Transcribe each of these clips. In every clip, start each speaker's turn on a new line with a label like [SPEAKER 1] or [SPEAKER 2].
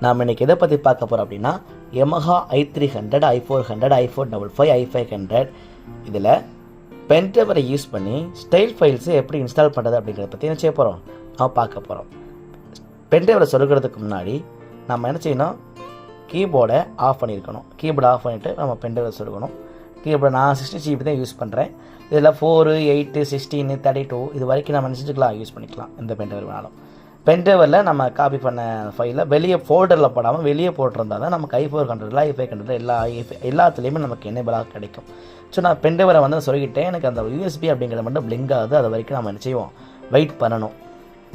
[SPEAKER 1] நாம் இன்றைக்கி எதை பற்றி பார்க்க போகிறோம் அப்படின்னா Yamaha i300, i400, i455, i500 இதில் பென்ட்ரைவரை யூஸ் பண்ணி ஸ்டைல் ஃபைல்ஸை எப்படி இன்ஸ்டால் பண்ணுறது அப்படிங்கிறத பற்றி என்ன செய்ய போகிறோம், நம்ம பார்க்க போகிறோம். பென்ட்ரைவரை சொருகிறதுக்கு முன்னாடி நம்ம என்ன செய்யணும், கீபோர்டை ஆஃப் பண்ணியிருக்கணும். கீபோர்டை ஆஃப் பண்ணிவிட்டு நம்ம பென்ட்ரைவரை சொருகணும். கீபோர்டு நான் 60 GB தான் யூஸ் பண்ணுறேன். இதில் 4, 8, 16, 32 இது வரைக்கும் நம்ம நினச்சிக்கலாம் யூஸ் பண்ணிக்கலாம். எந்த பென்ட்ரைவர் வேணாலும். பென்ட்ரைவரில் நம்ம காப்பி பண்ண ஃபைலை வெளியே ஃபோல்டரில் போடாமல் வெளியே போட்டிருந்தால் தான் நமக்கு i400, i500 எல்லாத்துலேயுமே நமக்கு எனேபிளாக கிடைக்கும். ஸோ நான் பென்ட்ரைவரை வந்து சொருகிட்டேன். எனக்கு அந்த USB அப்படிங்கிறத மட்டும் பிளிங்க் ஆகுது. அது வரைக்கும் நம்ம என்ன செய்வோம், வெயிட் பண்ணணும்.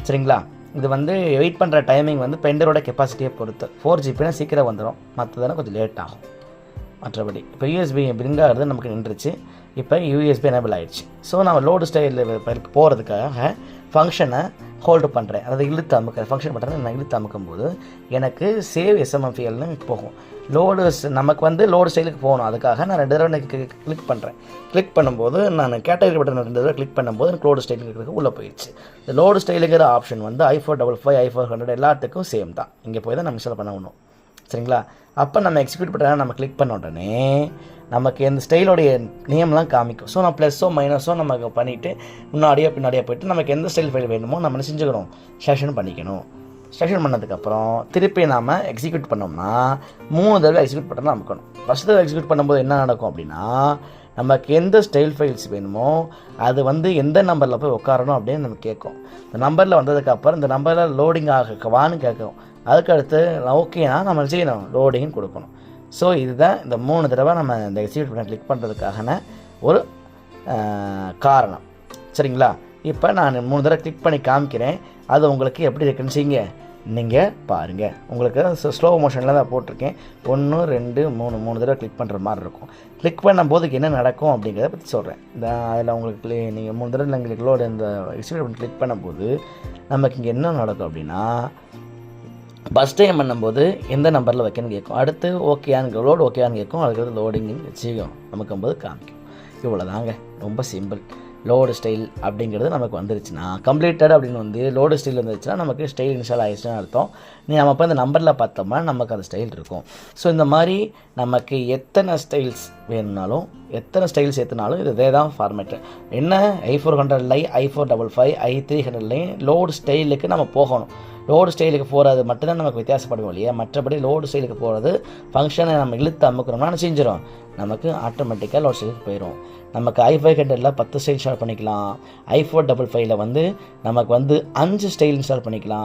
[SPEAKER 1] சரிங்களா? இது வந்து வெயிட் பண்ணுற டைமிங் வந்து பென்ட்ரைவரோட கெப்பாசிட்டியை பொறுத்து. 4 GB சீக்கிரம் வந்துடும், மற்றதானே கொஞ்சம் லேட் ஆகும். மற்றபடி இப்போ USB பிளிங்க் ஆகிறது நமக்கு நின்றுச்சு. இப்போ USB எனேபிள் ஆகிடுச்சு. ஸோ நம்ம லோடு ஸ்டைல் போகிறதுக்காக ஃபங்க்ஷனை ஹோல்டு பண்ணுறேன். அதாவது இழுத்து அமுக்க ஃபங்க்ஷன் பண்ணுறேன். நான் இழுத்து அமுக்கும் போது எனக்கு சேவ் SMFLன்னு போகும். நமக்கு வந்து லோடு ஸ்டைலுக்கு போகணும். அதுக்காக நான் 2 தடவை கிளிக் பண்ணுறேன். கிளிக் பண்ணும்போது நான் கேட்டகரி பட்டன் 2 தடவை கிளிக் பண்ணும்போது எனக்கு லோடு ஸ்டைலுக்கு உள்ளே போயிடுச்சு. இந்த லோடு ஸ்டைலுங்கிற ஆப்ஷன் வந்து i455, i400 எல்லாத்துக்கும் சேம் தான். இங்கே போய் தான் நம்ம இன்ஸ்டால் பண்ணணும். சரிங்களா? அப்போ நம்ம எக்ஸிக்யூட் பண்ணுறா நம்ம கிளிக் பண்ண உடனே நமக்கு இந்த ஸ்டைலோடைய நேம்லாம் காமிக்கும். ஸோ நான் ப்ளஸ்ஸோ மைனஸோ நமக்கு பண்ணிவிட்டு முன்னாடியோ பின்னாடியோ போய்ட்டு நமக்கு எந்த ஸ்டைல் ஃபைல் வேணுமோ நம்ம என்ன செஞ்சுக்கணும், செலெக்ஷன் பண்ணிக்கணும். செலெக்ஷன் பண்ணதுக்கப்புறம் திருப்பி நாம் எக்ஸிக்யூட் பண்ணோம்னா 3 தடவை எக்ஸிக்யூட் பண்ண அமுக்கணும். ஃபஸ்ட் தடவை எக்ஸிக்யூட் பண்ணும்போது என்ன நடக்கும் அப்படின்னா, நமக்கு எந்த ஸ்டைல் ஃபைல்ஸ் வேணுமோ அது வந்து எந்த நம்பரில் போய் உட்காரணும் அப்படின்னு நமக்கு கேட்கும். இந்த நம்பரில் வந்ததுக்கப்புறம் இந்த நம்பரில் லோடிங் ஆகவான்னு கேட்கும். அதுக்கடுத்து ஓகேனா நம்ம செய்யணும், லோடிங்னு கொடுக்கணும். ஸோ இதுதான் இந்த 3 தடவை நம்ம இந்த எக்ஸிக்யூட் பண்ண கிளிக் பண்ணுறதுக்கான ஒரு காரணம். சரிங்களா? இப்போ நான் 3 தடவை கிளிக் பண்ணி காமிக்கிறேன். அது உங்களுக்கு எப்படி இருக்குன்னு செய்யுங்க, நீங்கள் பாருங்கள். உங்களுக்கு ஸ்லோ மோஷனில் தான் போட்டிருக்கேன். 1, 2, 3 தடவை கிளிக் பண்ணுற மாதிரி இருக்கும். கிளிக் பண்ணும்போது என்ன நடக்கும் அப்படிங்கிறத பற்றி சொல்கிறேன். இந்த அதில் உங்களுக்கு நீங்கள் 3 தடவை எங்களுக்கு லோடு இந்த எக்ஸிக்யூட் பண்ணி கிளிக் பண்ணும்போது நமக்கு இங்கே என்ன நடக்கும் அப்படின்னா, ஃபஸ்ட் டைம் பண்ணும்போது எந்த நம்பரில் வைக்கணும்னு கேட்கும். அடுத்து ஓகேயான்னு லோடு ஓகேயான்னு கேட்கும். அதுக்கடுத்து லோடிங்கு வச்சுக்கும் நமக்கும்போது காமிக்கும். இவ்வளோ தாங்க, ரொம்ப சிம்பிள். லோடு ஸ்டைல் அப்படிங்கிறது நமக்கு வந்துருச்சுன்னா கம்ப்ளீட்டட் அப்படின்னு வந்து லோடு ஸ்டைல் வந்துருச்சுன்னா நமக்கு ஸ்டைல் இன்ஸ்டால் ஆகிடுச்சுன்னு அர்த்தம். நம்ம அப்போ இந்த நம்பரில் பார்த்தோம்னா நமக்கு அந்த ஸ்டைல் இருக்கும். ஸோ இந்த மாதிரி நமக்கு எத்தனை ஸ்டைல்ஸ் வேணும்னாலும் எத்தனை ஸ்டைல்ஸ் ஏற்றினாலும் இதே தான் ஃபார்மேட்டு. என்ன i400, i455, i300 லோடு ஸ்டைலுக்கு நம்ம போகணும். லோடு ஸ்டைலுக்கு போகிறது மட்டும்தான் நமக்கு வித்தியாசப்படுவோம் இல்லையா? மற்றபடி லோடு ஸ்டைலுக்கு போகிறது ஃபங்க்ஷனை நம்ம இழுத்து அமுக்கிறோம்னா செஞ்சிடும், நமக்கு ஆட்டோமேட்டிக்காக லோடு ஸ்டைலுக்கு போயிடும். நமக்கு i500 10 ஸ்டைல் இன்ஸ்டால் பண்ணிக்கலாம். i455 வந்து நமக்கு வந்து 5 ஸ்டைல் இன்ஸ்டால் பண்ணிக்கலாம்.